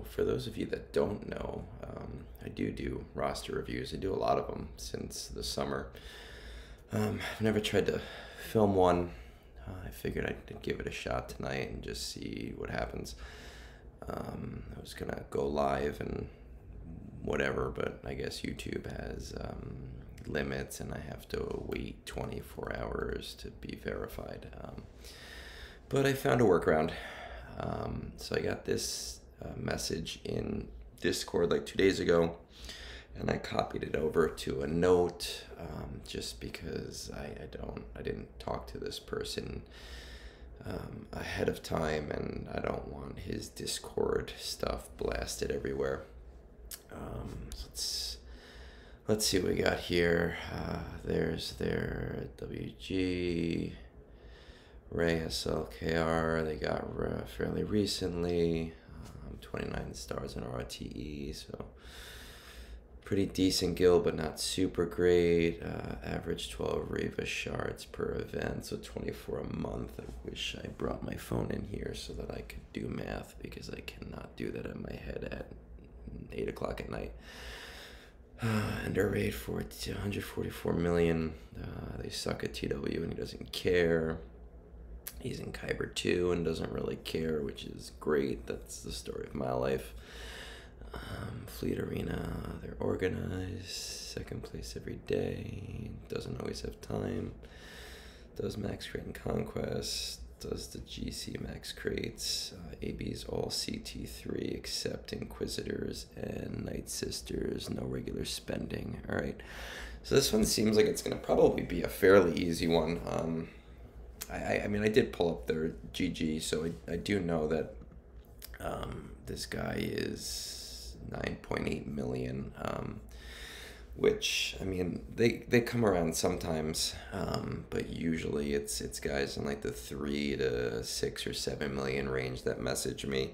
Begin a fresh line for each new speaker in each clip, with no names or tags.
So for those of you that don't know, I do roster reviews. I do a lot of them since the summer. I've never tried to film one. I figured I'd give it a shot tonight and just see what happens. I was gonna go live and whatever, but I guess YouTube has limits and I have to wait 24 hours to be verified. But I found a workaround. So I got this message in Discord like 2 days ago, and I copied it over to a note just because I didn't talk to this person ahead of time, and I don't want his Discord stuff blasted everywhere. So let's see what we got here. There's their WG. Ray SLKR, they got fairly recently, 29 stars in RTE, so pretty decent guild, but not super great. Average 12 Riva shards per event, so 24 a month. I wish I brought my phone in here so that I could do math, because I cannot do that in my head at 8 o'clock at night. Ender rate for 144 million. They suck at TW and he doesn't care. He's in Kyber 2 and doesn't really care, which is great. That's the story of my life. Fleet Arena, they're organized. Second place every day. Doesn't always have time. Does max crate and conquest. Does the GC max crates. AB's all CT3 except Inquisitors and Night Sisters. No regular spending. Alright. So this one seems like it's going to probably be a fairly easy one. I mean, I did pull up their GG, so I do know that this guy is 9.8 million, which, I mean, they come around sometimes, but usually it's guys in like the 3 to 6 or 7 million range that message me.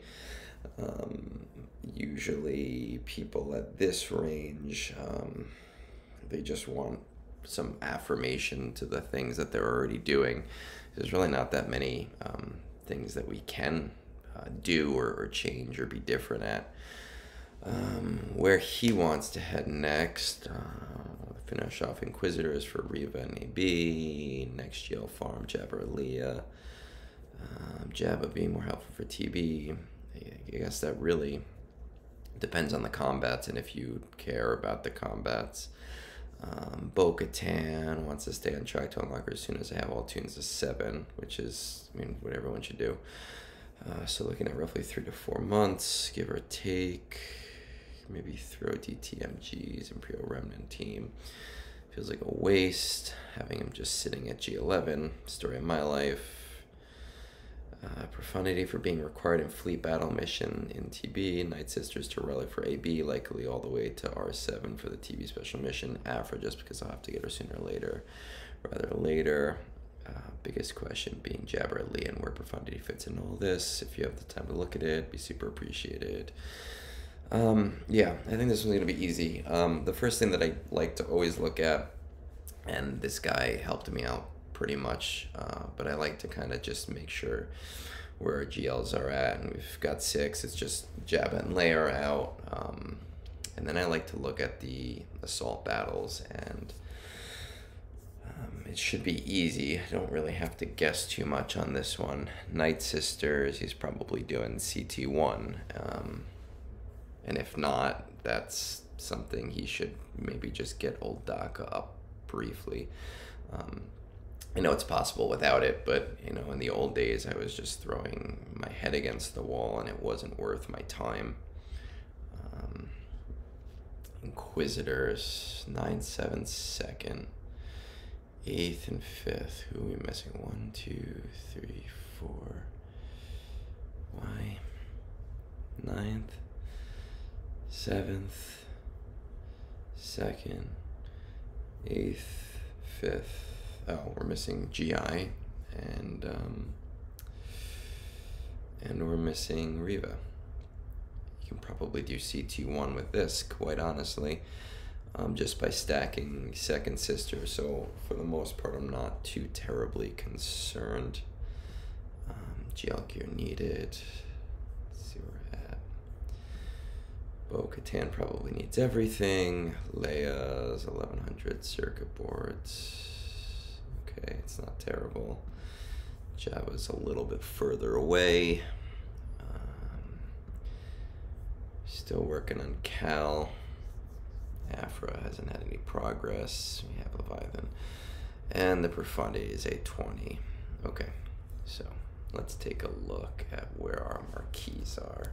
Usually people at this range, they just want some affirmation to the things that they're already doing. There's really not that many things that we can do or change or be different at. Where he wants to head next, finish off Inquisitors for Riva and AB, next GL farm Jabba Leah, Jabba being more helpful for TB. I guess that really depends on the combats and if you care about the combats. Bo-Katan wants to stay on track to unlock her as soon as I have all tunes to 7, which is, I mean, what everyone should do. So looking at roughly 3 to 4 months, give or take. Maybe throw DTMG's Imperial Remnant team. Feels like a waste having him just sitting at G11. Story of my life. Profundity for being required in fleet battle mission in TB. Night Sisters to Relic for AB, likely all the way to R7 for the TB special mission. Afra, just because I'll have to get her sooner or later. Rather later. Biggest question being Jabba Lee and where Profundity fits in all this. If you have the time to look at it, be super appreciated. Yeah, I think this one's going to be easy. The first thing that I like to always look at, and this guy helped me out pretty much, but I like to kind of just make sure where our GLs are at, and we've got 6. It's just Jabba and Leia are out, and then I like to look at the assault battles, and it should be easy. I don't really have to guess too much on this one. Night Sisters, he's probably doing CT1, and if not, that's something he should maybe just get old Daka up briefly. I know it's possible without it, but, you know, in the old days, I was just throwing my head against the wall, and it wasn't worth my time. Inquisitors, 9/7 second, 8th and 5th. Who are we missing? 1, 2, 3, 4. Why? 9th, 7th, 2nd, 8th, 5th. Oh, we're missing GI, and we're missing Riva. You can probably do CT1 with this, quite honestly, just by stacking Second Sister. So for the most part, I'm not too terribly concerned. GL gear needed. Let's see where we're at. Bo-Katan probably needs everything. Leia's 1100 circuit boards. Okay, it's not terrible. Jabba's a little bit further away. Still working on Cal. Afra hasn't had any progress. We have Leviathan. And the Profundity is 820. Okay, so let's take a look at where our marquees are.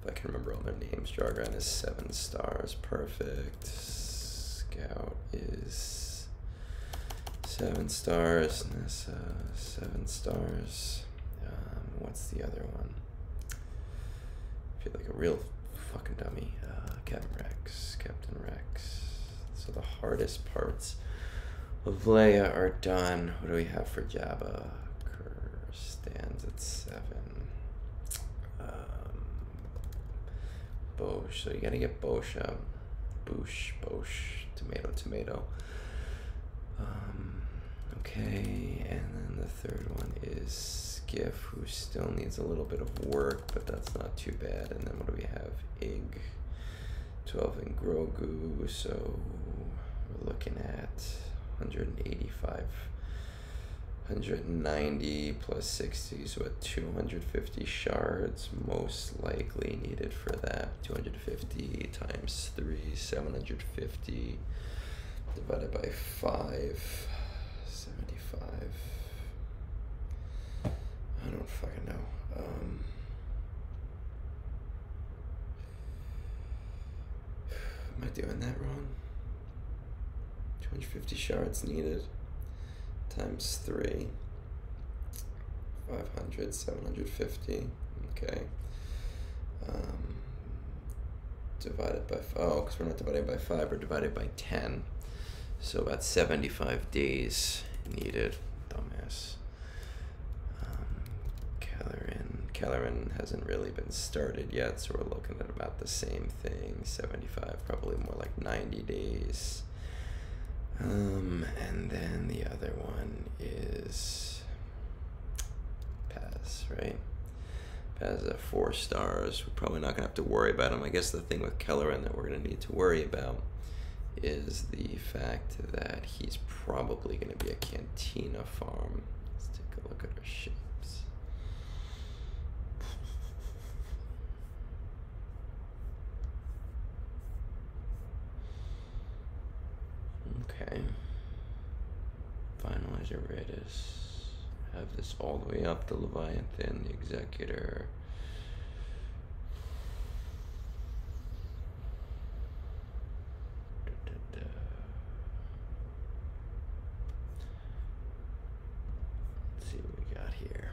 If I can remember all their names. Jargon is 7 stars. Perfect. Scout is 7 stars. Nessa, 7 stars. What's the other one? I feel like a real fucking dummy. Captain Rex. So the hardest parts of Leia are done. What do we have for Jabba? Kerr stands at 7. Bosch. So you gotta get Bosch up. Bosch. Tomato. Okay, and then the third one is Skiff, who still needs a little bit of work, but that's not too bad. And then what do we have? Ig, 12 in Grogu, so we're looking at 185, 190 plus 60, so at 250 shards most likely needed for that. 250 times 3, 750 divided by 5, 75. I don't fucking know. Am I doing that wrong? 250 shards needed times 3, 500, 750. Okay. Divided by, oh, because we're not dividing by 5, we're divided by 10. So about 75 days needed. Dumbass. Caloran hasn't really been started yet, so we're looking at about the same thing. 75, probably more like 90 days. And then the other one is Paz, right? Paz at 4 stars. We're probably not gonna have to worry about him. I guess the thing with Kelleran that we're gonna need to worry about is the fact that he's probably gonna be a Cantina farm. Let's take a look at our shapes. Okay. Finalize your Raiders. Have this all the way up, the Leviathan, the Executor. Let's see what we got here.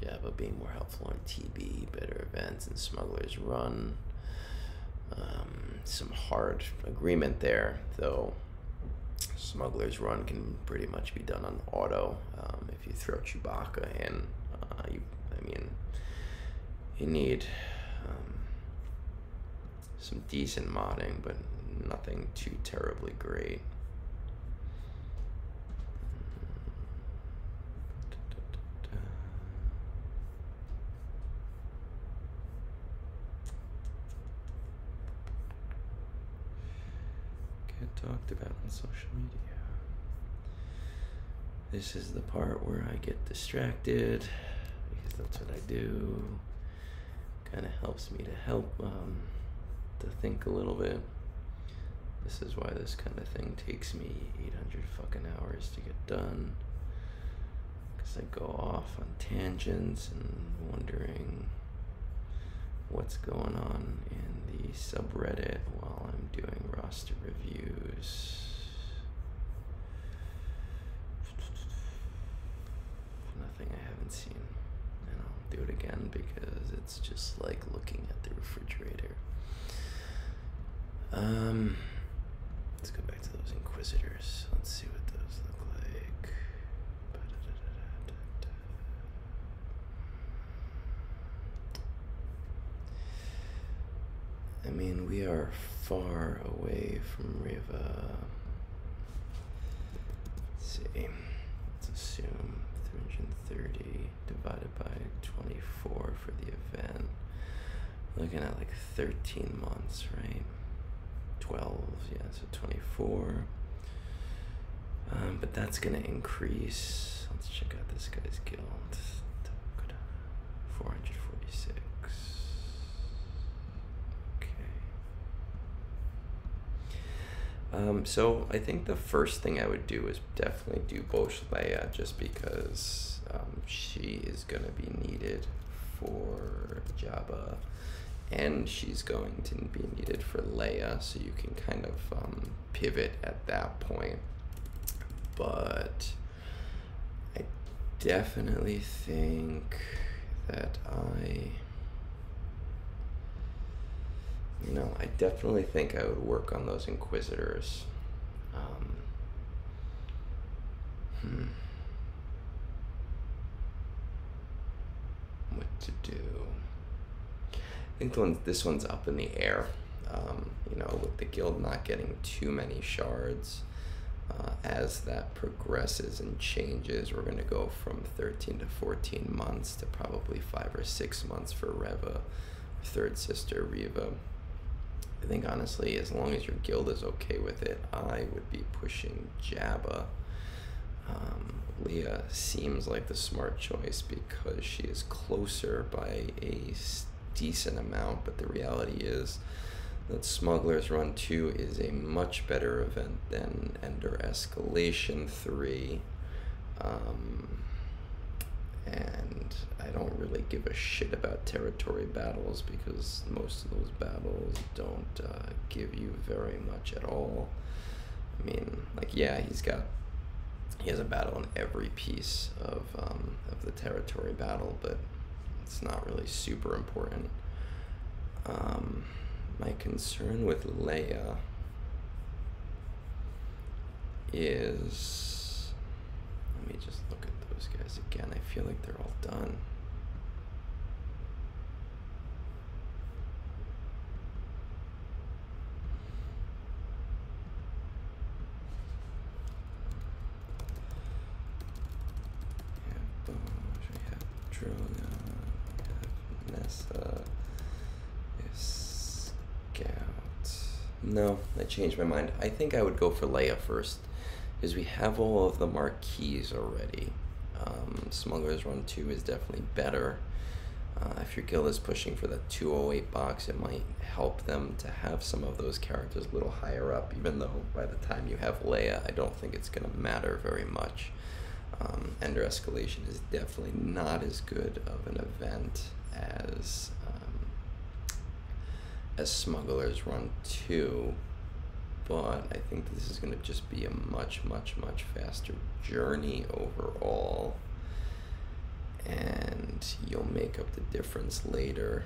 Jabba being more helpful on TB, better events and Smuggler's Run. Some hard agreement there, though. Smuggler's Run can pretty much be done on auto. If you throw Chewbacca in, you need some decent modding, but nothing too terribly great. Talked about on social media. This is the part where I get distracted because that's what I do. Kind of helps me to think a little bit. This is why this kind of thing takes me 800 fucking hours to get done, because I go off on tangents and wondering what's going on in the subreddit while I'm doing roster reviews. Nothing I haven't seen, and I'll do it again because it's just like looking at the refrigerator. Let's go back to those Inquisitors. Let's see what those look like. I mean, we are far away from Riva. Let's see. Let's assume 330 divided by 24 for the event. looking at like 13 months, right? 12, yeah, so 24. But that's gonna increase. Let's check out this guy's guild. 446. Okay. So I think the first thing I would do is definitely do both Leia, just because she is gonna be needed for Jabba, and she's going to be needed for Leia, so you can kind of pivot at that point. But I definitely think that I definitely think I would work on those Inquisitors. What to do? I think this one's up in the air. With the guild not getting too many shards, as that progresses and changes, we're going to go from 13 to 14 months to probably 5 or 6 months for Reva, third sister Reva. I think honestly, as long as your guild is okay with it, I would be pushing Jabba. Leia seems like the smart choice because she is closer by a decent amount, but the reality is that Smuggler's Run 2 is a much better event than Ender Escalation 3. And I don't really give a shit about territory battles because most of those battles don't give you very much at all. I mean, like, yeah, he has a battle in every piece of the territory battle, but it's not really super important. My concern with Leia is, let me just look at those guys again. I feel like they're all done. We have Drogon, we have Nessa, we have Scout. No, I changed my mind. I think I would go for Leia first, because we have all of the marquees already. Smuggler's Run 2 is definitely better. If your guild is pushing for the 208 box, it might help them to have some of those characters a little higher up, even though by the time you have Leia, I don't think it's going to matter very much. Ender Escalation is definitely not as good of an event as Smuggler's Run 2, but I think this is going to just be a much, much, much faster journey overall, and you'll make up the difference later.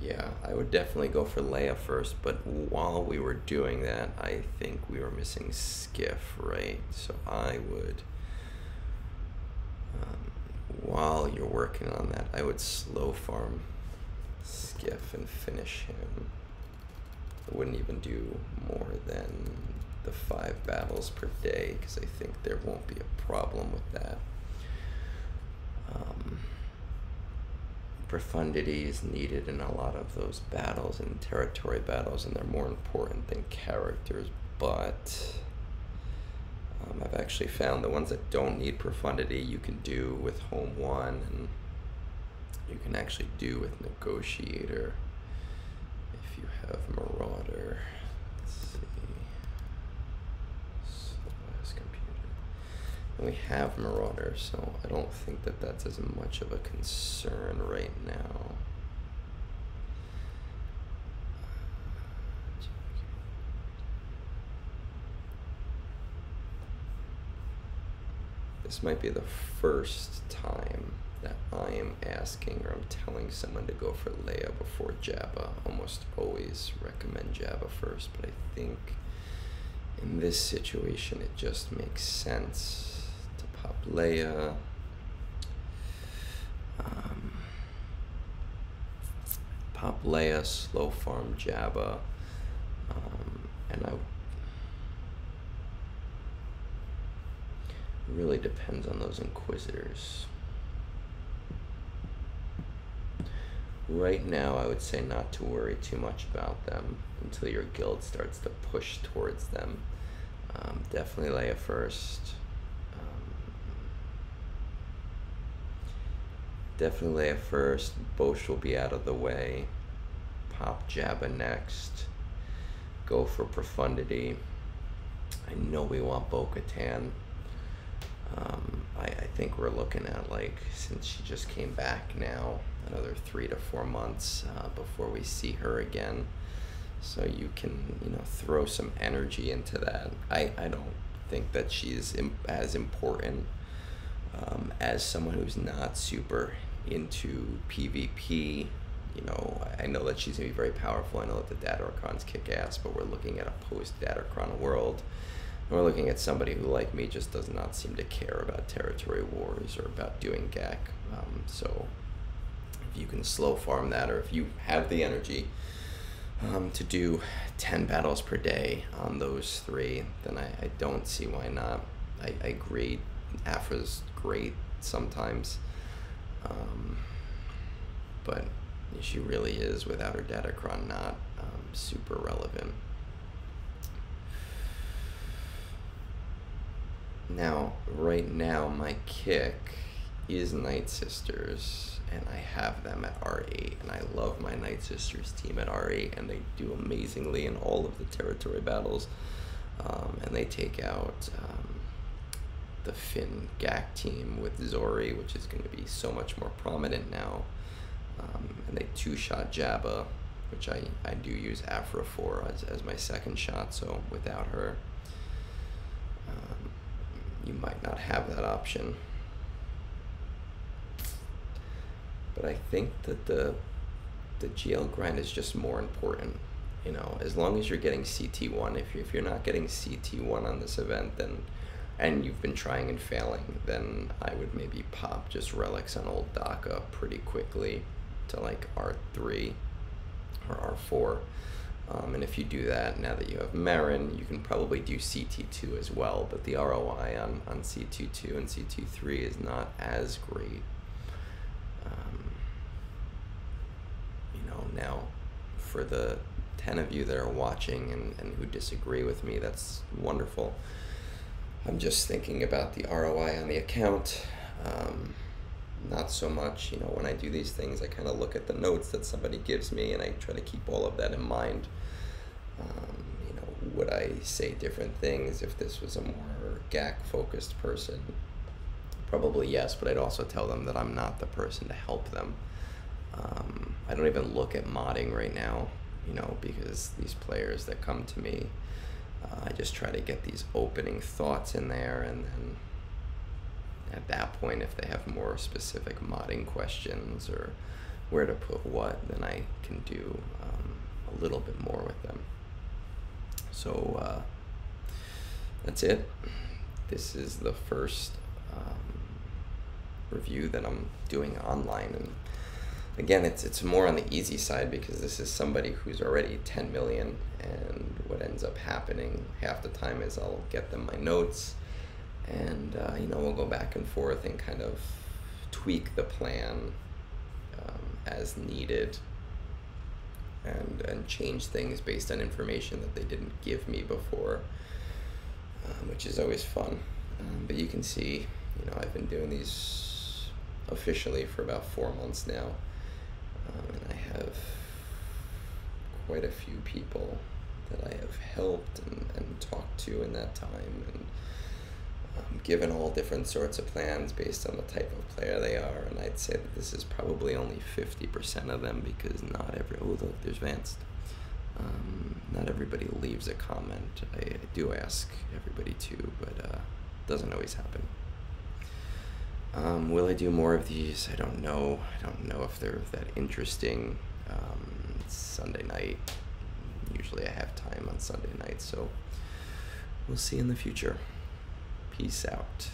Yeah, I would definitely go for Leia first, but while we were doing that, I think we were missing Skiff, right? So I would, while you're working on that, I would slow farm Skiff and finish him. I wouldn't even do more than the 5 battles per day, because I think there won't be a problem with that. Profundity is needed in a lot of those battles and territory battles, and they're more important than characters, but I've actually found the ones that don't need profundity you can do with Home 1, and you can actually do with Negotiator if you have Marauder. Let's see. Slowest computer. And we have Marauder, so I don't think that that's as much of a concern right now. This might be the first time that I am asking or I'm telling someone to go for Leia before Jabba. Almost always recommend Jabba first, but I think in this situation it just makes sense to pop Leia. Pop Leia, slow farm Jabba, and it really depends on those Inquisitors. Right now, I would say not to worry too much about them until your guild starts to push towards them. Definitely Leia first. Definitely Leia first. Bosch will be out of the way. Pop Jabba next. Go for Profundity. I know we want Bo-Katan. I think we're looking at, like, since she just came back now, another 3 to 4 months before we see her again. So you can, throw some energy into that. I don't think that she's as important as someone who's not super into PvP. I know that she's going to be very powerful. I know that the Datacrons kick ass, but we're looking at a post-Datacron world. We're looking at somebody who, like me, just does not seem to care about territory wars or about doing GAC. So if you can slow farm that, or if you have the energy to do 10 battles per day on those 3, then I don't see why not. I agree, Afra's great sometimes, but she really is, without her Datacron, not super relevant. Now, right now, my kick is Night Sisters, and I have them at R8, and I love my Night Sisters team at R8, and they do amazingly in all of the territory battles, and they take out the Finn GAC team with Zori, which is going to be so much more prominent now, and they 2-shot Jabba, which I do use Afra for as my second shot, so without her, you might not have that option. But I think that the GL grind is just more important. As long as you're getting CT1, if you're not getting CT1 on this event, then, and you've been trying and failing, then I would maybe pop just relics on old DACA pretty quickly to like R3 or R4. And if you do that, now that you have Marin, you can probably do CT2 as well, but the ROI on CT2 and CT3 is not as great. Now, for the 10 of you that are watching and who disagree with me, that's wonderful. I'm just thinking about the ROI on the account. Not so much, when I do these things, I kind of look at the notes that somebody gives me, and I try to keep all of that in mind. Would I say different things if this was a more GAC-focused person? Probably yes, but I'd also tell them that I'm not the person to help them. I don't even look at modding right now, because these players that come to me, I just try to get these opening thoughts in there, and then at that point, if they have more specific modding questions or where to put what, then I can do a little bit more with them. So that's it. This is the first review that I'm doing online, and again, it's more on the easy side because this is somebody who's already 10 million, and what ends up happening half the time is I'll get them my notes, and we'll go back and forth and kind of tweak the plan as needed, and change things based on information that they didn't give me before, which is always fun. But you can see, I've been doing these officially for about 4 months now, and I have quite a few people that I have helped and talked to in that time, and given all different sorts of plans based on the type of player they are, and I'd say that this is probably only 50% of them, because not every, oh look, there's Vance. Not everybody leaves a comment. I do ask everybody to, but it doesn't always happen. Will I do more of these? I don't know. I don't know if they're that interesting. It's Sunday night. Usually I have time on Sunday night, so we'll see in the future. Peace out.